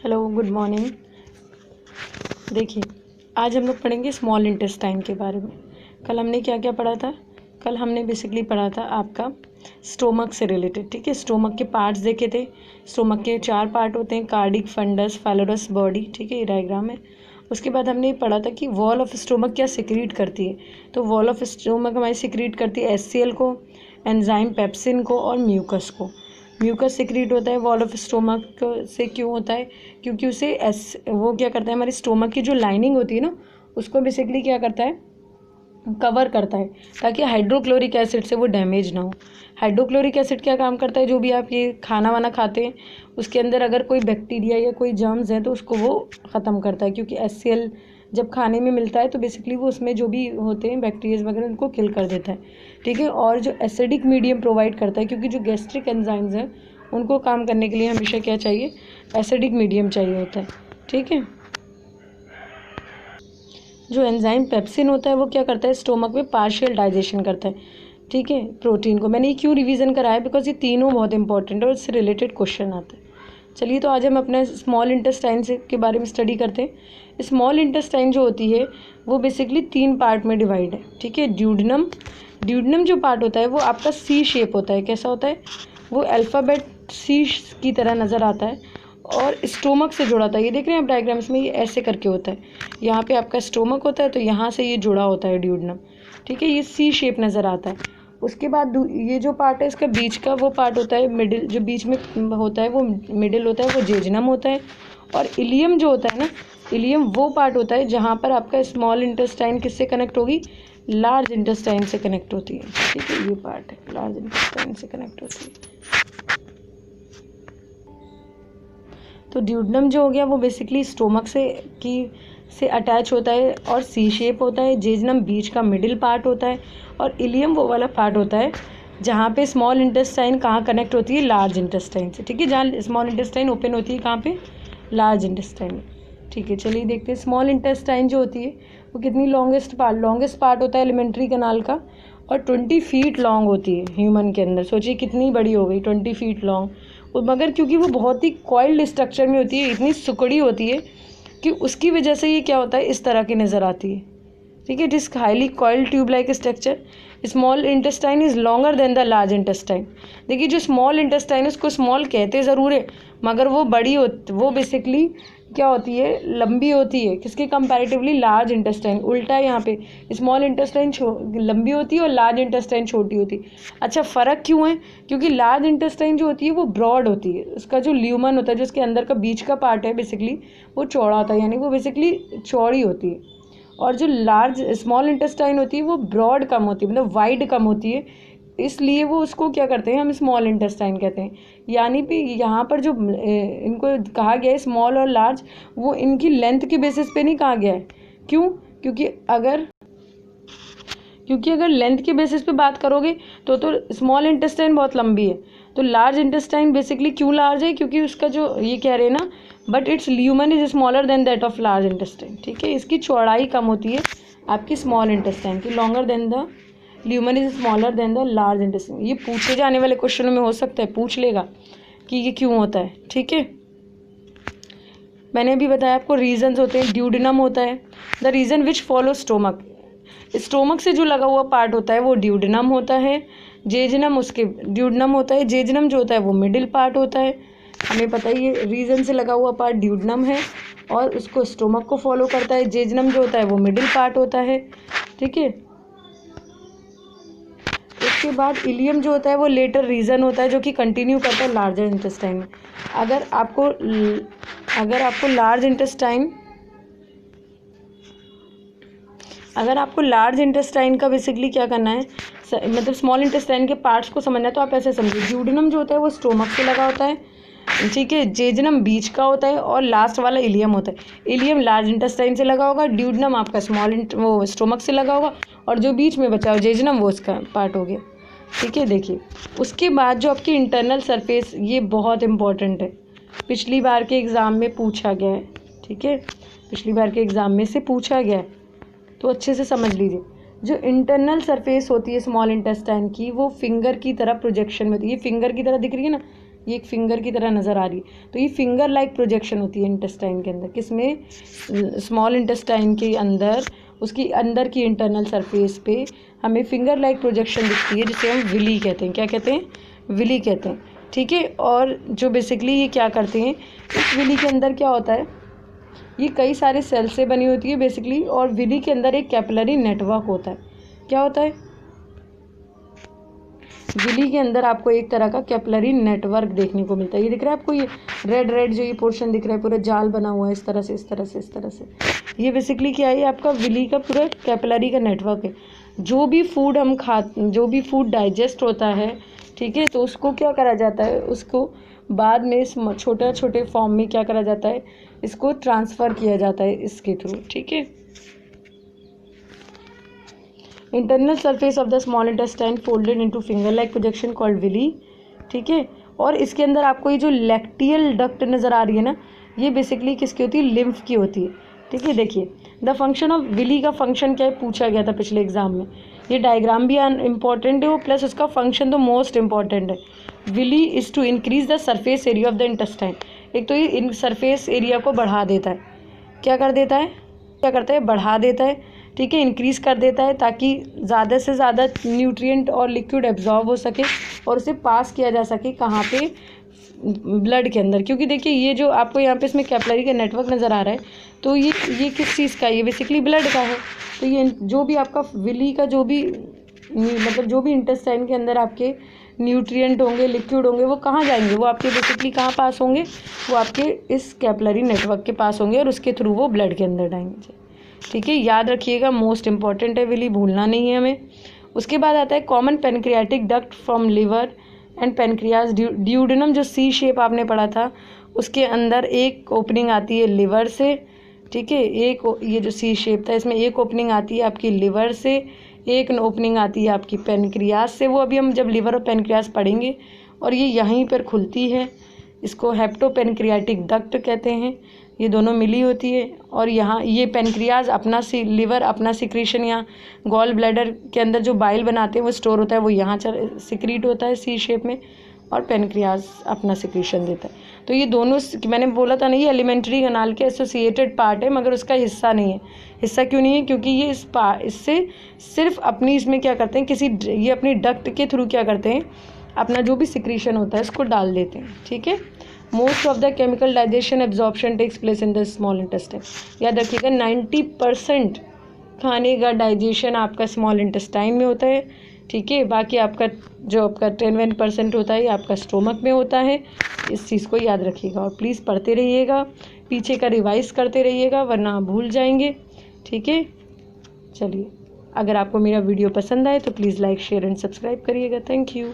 Hello, good morning. देखिए, आज हम लोग पढ़ेंगे स्मॉल इंटेस्टाइन के बारे में। कल हमने क्या क्या पढ़ा था? कल हमने बेसिकली पढ़ा था आपका स्टोमक से रिलेटेड। ठीक है, स्टोमक के पार्ट्स देखे थे। स्टोमक के 4 पार्ट होते हैं, कार्डिक, फंडस, फैलोरस, बॉडी। ठीक है, ये डायग्राम है। उसके बाद हमने पढ़ा था कि वॉल ऑफ स्टोमक क्या सिक्रीट करती है। तो वॉल ऑफ स्टोमक हमारी सिक्रीट करती है HCl को, एंजाइम पेप्सिन को और म्यूकस को। म्यूकस सिक्रीट होता है वॉल ऑफ स्टोमक से। क्यों होता है? क्योंकि उसे वो क्या करता है, हमारे स्टोमक की जो लाइनिंग होती है ना, उसको बेसिकली क्या करता है, कवर करता है, ताकि हाइड्रोक्लोरिक एसिड से वो डैमेज ना हो। हाइड्रोक्लोरिक एसिड क्या काम करता है? जो भी आप ये खाना वाना खाते हैं उसके अंदर अगर कोई बैक्टीरिया या कोई जर्म्स है तो उसको वो ख़त्म करता है, क्योंकि HCl जब खाने में मिलता है तो बेसिकली वो उसमें जो भी होते हैं बैक्टीरियाज वगैरह उनको किल कर देता है। ठीक है, और जो एसिडिक मीडियम प्रोवाइड करता है, क्योंकि जो गैस्ट्रिक एंजाइम्स हैं उनको काम करने के लिए हमेशा क्या चाहिए, एसिडिक मीडियम चाहिए होता है। ठीक है, जो एंजाइम पेप्सिन होता है वो क्या करता है, स्टोमक में पार्शियल डाइजेशन करता है। ठीक है, प्रोटीन को मैंने ये क्यों रिवीजन कराया, बिकॉज ये तीनों बहुत इंपॉर्टेंट है और इससे रिलेटेड क्वेश्चन आते हैं। चलिए, तो आज हम अपने स्मॉल इंटेस्टाइन से के बारे में स्टडी करते हैं। स्मॉल इंटेस्टाइन जो होती है वो बेसिकली 3 पार्ट में डिवाइड है। ठीक है, ड्यूडनम। ड्यूडनम जो पार्ट होता है वो आपका C शेप होता है। कैसा होता है? वो अल्फ़ाबेट C की तरह नज़र आता है और स्टोमक से जुड़ा होता है। ये देख रहे हैं आप डायग्राम्स में, ये ऐसे करके होता है। यहाँ पे आपका स्टोमक होता है तो यहाँ से ये जुड़ा होता है ड्यूडनम। ठीक है, ये C शेप नज़र आता है। उसके बाद ये जो पार्ट है इसका बीच का वो पार्ट होता है, मिडिल जो बीच में होता है वो मिडिल होता है, वो जेजनम होता है। और इलियम जो होता है ना, इलियम वो पार्ट होता है जहाँ पर आपका स्मॉल इंटेस्टाइन किससे कनेक्ट होगी, लार्ज इंटेस्टाइन से कनेक्ट होती है। ठीक है, ये पार्ट है लार्ज इंटेस्टाइन से कनेक्ट होती है। तो ड्यूडनम जो हो गया वो बेसिकली स्टोमक से अटैच होता है और C शेप होता है। जेजनम बीच का मिडिल पार्ट होता है और इलियम वो वाला पार्ट होता है जहाँ पे स्मॉल इंटेस्टाइन कहाँ कनेक्ट होती है, लार्ज इंटेस्टाइन से। ठीक है, जहाँ स्मॉल इंटेस्टाइन ओपन होती है कहाँ पे, लार्ज इंटेस्टाइन में। ठीक है, चलिए देखते हैं। स्मॉल इंटेस्टाइन जो होती है वो कितनी लॉन्गेस्ट पार्ट होता है एलिमेंट्री कैनाल का, और 20 फीट लॉन्ग होती है ह्यूमन के अंदर। सोचिए कितनी बड़ी हो गई, 20 फीट लॉन्ग। मगर क्योंकि वो बहुत ही कॉइल्ड स्ट्रक्चर में होती है, इतनी सिकुड़ी होती है कि उसकी वजह से ये क्या होता है, इस तरह की नज़र आती है। ठीक है, it is highly coiled tube like structure. Small intestine is longer than the large intestine. देखिए, जो स्मॉल इंटेस्टाइन है उसको स्मॉल कहते ज़रूर है, मगर वो वो बेसिकली क्या होती है, लंबी होती है। किसके कंपैरेटिवली, लार्ज इंटेस्टाइन। उल्टा है यहाँ पे, स्मॉल इंटेस्टाइन लंबी होती है और लार्ज इंटेस्टाइन छोटी होती है। अच्छा, फ़र्क क्यों है? क्योंकि लार्ज इंटेस्टाइन जो होती है वो ब्रॉड होती है, उसका जो ल्यूमन होता है, जो उसके अंदर का बीच का पार्ट है बेसिकली वो चौड़ा होता है, यानी वो बेसिकली चौड़ी होती है। और जो स्मॉल इंटेस्टाइन होती है वो ब्रॉड कम होती है, मतलब वाइड कम होती है, इसलिए वो उसको क्या करते हैं, हम स्मॉल इंटेस्टाइन कहते हैं। यानी कि यहाँ पर जो इनको कहा गया है स्मॉल और लार्ज, वो इनकी लेंथ के बेसिस पे नहीं कहा गया है। क्यों? क्योंकि अगर लेंथ के बेसिस पे बात करोगे तो स्मॉल इंटेस्टाइन बहुत लंबी है, तो लार्ज इंटेस्टाइन बेसिकली क्यों लार्ज है, क्योंकि उसका जो ये कह रहे हैं ना, but it's lumen is smaller than that of large intestine. ठीक है, इसकी चौड़ाई कम होती है आपकी स्मॉल इंटेस्टाइन की, longer than the lumen is smaller than the large intestine. ये पूछे जाने वाले क्वेश्चनों में हो सकता है, पूछ लेगा कि ये क्यों होता है। ठीक है, मैंने अभी बताया आपको रीजंस होते हैं। ड्यूडेनम होता है, the region which follow stomach. Stomach से जो लगा हुआ पार्ट होता है वो ड्यूडेनम होता है। जेजनम उसके ड्यूडेनम होता है। जेजनम जो होता है वो मिडिल पार्ट होता है। हमें पता ही है, रीजन से लगा हुआ पार्ट ड्यूडेनम है और उसको स्टोमक को फॉलो करता है। जेजनम जो होता है वो मिडिल पार्ट होता है। ठीक है, उसके बाद इलियम जो होता है वो लेटर रीजन होता है, जो कि कंटिन्यू करता है लार्जर इंटेस्टाइन में। अगर आपको लार्ज इंटेस्टाइन का बेसिकली क्या करना है, मतलब स्मॉल इंटेस्टाइन के पार्ट्स को समझना है, तो आप ऐसे समझिए। ड्यूडेनम जो होता है वो स्टोमक से लगा होता है। ठीक है, जेजनम बीच का होता है और लास्ट वाला इलियम होता है। इलियम लार्ज इंटेस्टाइन से लगा होगा, ड्यूडेनम आपका वो स्टोमक से लगा होगा, और जो बीच में बचा हो जेजनम वो उसका पार्ट हो गया। ठीक है, देखिए उसके बाद जो आपकी इंटरनल सरफेस, ये बहुत इंपॉर्टेंट है, पिछली बार के एग्ज़ाम में पूछा गया है। ठीक है, पिछली बार के एग्ज़ाम में से पूछा गया है, तो अच्छे से समझ लीजिए। जो इंटरनल सरफेस होती है स्मॉल इंटेस्टाइन की, वो फिंगर की तरह प्रोजेक्शन में होती है। ये फिंगर की तरह दिख रही है ना, ये एक फिंगर की तरह नज़र आ रही है, तो ये फिंगर लाइक प्रोजेक्शन होती है इंटेस्टाइन के अंदर। किसमें? स्मॉल इंटेस्टाइन के अंदर, उसकी अंदर की इंटरनल सरफेस पे हमें फिंगर लाइक प्रोजेक्शन दिखती है, जिसे हम विली कहते हैं। क्या कहते हैं? विली कहते हैं, ठीक है। और जो बेसिकली ये क्या करते हैं, इस विली के अंदर क्या होता है, ये कई सारे सेल से बनी होती है बेसिकली, और विली के अंदर एक कैपिलरी नेटवर्क होता है। क्या होता है? विली के अंदर आपको एक तरह का कैपिलरी नेटवर्क देखने को मिलता है। ये दिख रहा है आपको, ये रेड रेड जो ये पोर्शन दिख रहा है, पूरा जाल बना हुआ है इस तरह से, इस तरह से, इस तरह से। ये बेसिकली क्या है? आपका विली का पूरा कैपिलरी का नेटवर्क है। जो भी फूड हम जो भी फूड डाइजेस्ट होता है, ठीक है, तो उसको क्या करा जाता है, उसको बाद में इस छोटे छोटे फॉर्म में क्या करा जाता है, इसको ट्रांसफ़र किया जाता है इसके थ्रू, ठीक है। Internal surface of the small intestine folded into finger like projection called villi, ठीक है। और इसके अंदर आपको ये जो लैक्टियल डक्ट नज़र आ रही है ना, ये बेसिकली किसकी होती है? लिम्फ की होती है, ठीक है। देखिए द फंक्शन ऑफ विली का फंक्शन क्या है, पूछा गया था पिछले एग्जाम में। ये डायग्राम भी इम्पॉर्टेंट है, वो प्लस उसका फंक्शन तो मोस्ट इम्पॉर्टेंट है। Villi is to increase the surface area of the intestine. एक तो ये इन सरफेस एरिया को बढ़ा देता है। क्या कर देता है? क्या करता है? बढ़ा देता है, ठीक है, इंक्रीज़ कर देता है, ताकि ज़्यादा से ज़्यादा न्यूट्रिएंट और लिक्विड एब्जॉर्ब हो सके और उसे पास किया जा सके कहाँ पे? ब्लड के अंदर। क्योंकि देखिए ये जो आपको यहाँ पे इसमें कैपिलरी का नेटवर्क नज़र आ रहा है, तो ये किस चीज़ का है? ये बेसिकली ब्लड का है। तो ये जो भी आपका विली का जो भी मतलब जो भी इंटेस्टाइन के अंदर आपके न्यूट्रिएंट होंगे, लिक्विड होंगे, वो कहाँ जाएंगे? वो आपके बेसिकली कहाँ पास होंगे? वो आपके इस कैपिलरी नेटवर्क के पास होंगे और उसके थ्रू वो ब्लड के अंदर जाएंगे, ठीक है। याद रखिएगा, मोस्ट इंपॉर्टेंट है विली, भूलना नहीं है हमें। उसके बाद आता है common pancreatic duct from liver and pancreas. Duodenum जो सी शेप आपने पढ़ा था, उसके अंदर एक ओपनिंग आती है लिवर से, ठीक है। एक ये जो सी शेप था, इसमें एक ओपनिंग आती है आपकी लिवर से, एक ओपनिंग आती है आपकी पेनक्रियाज से। वो अभी हम जब लिवर और पेनक्रियाज पढ़ेंगे, और ये यहीं पर खुलती है। इसको हेप्टोपेनक्रियाटिक डक्ट कहते हैं। ये दोनों मिली होती है, और यहाँ ये पेनक्रियाज अपना लिवर अपना सिक्रीशन, यहाँ गॉल ब्लैडर के अंदर जो बाइल बनाते हैं वो स्टोर होता है, वो यहाँ सिक्रीट होता है सी शेप में, और पेनक्रियाज अपना सिक्रीशन देता है। तो ये दोनों, मैंने बोला था ना, ये एलिमेंट्री कनाल के एसोसिएटेड पार्ट है, मगर उसका हिस्सा नहीं है। हिस्सा क्यों नहीं है? क्योंकि ये इससे सिर्फ अपनी इसमें क्या करते हैं, ये अपनी डक्ट के थ्रू क्या करते हैं, अपना जो भी सिक्रीशन होता है इसको डाल देते हैं, ठीक है। Most of the chemical digestion absorption takes place in the small intestine. याद रखिएगा 90% खाने का डाइजेशन आपका स्मॉल इंटेस्टाइन में होता है, ठीक है। बाकी आपका जो आपका 10% होता है, ये आपका स्टोमक में होता है। इस चीज़ को याद रखिएगा और प्लीज़ पढ़ते रहिएगा, पीछे का रिवाइज करते रहिएगा, वरना आप भूल जाएंगे, ठीक है। चलिए, अगर आपको मेरा वीडियो पसंद आए तो please like, share and subscribe करिएगा। Thank you.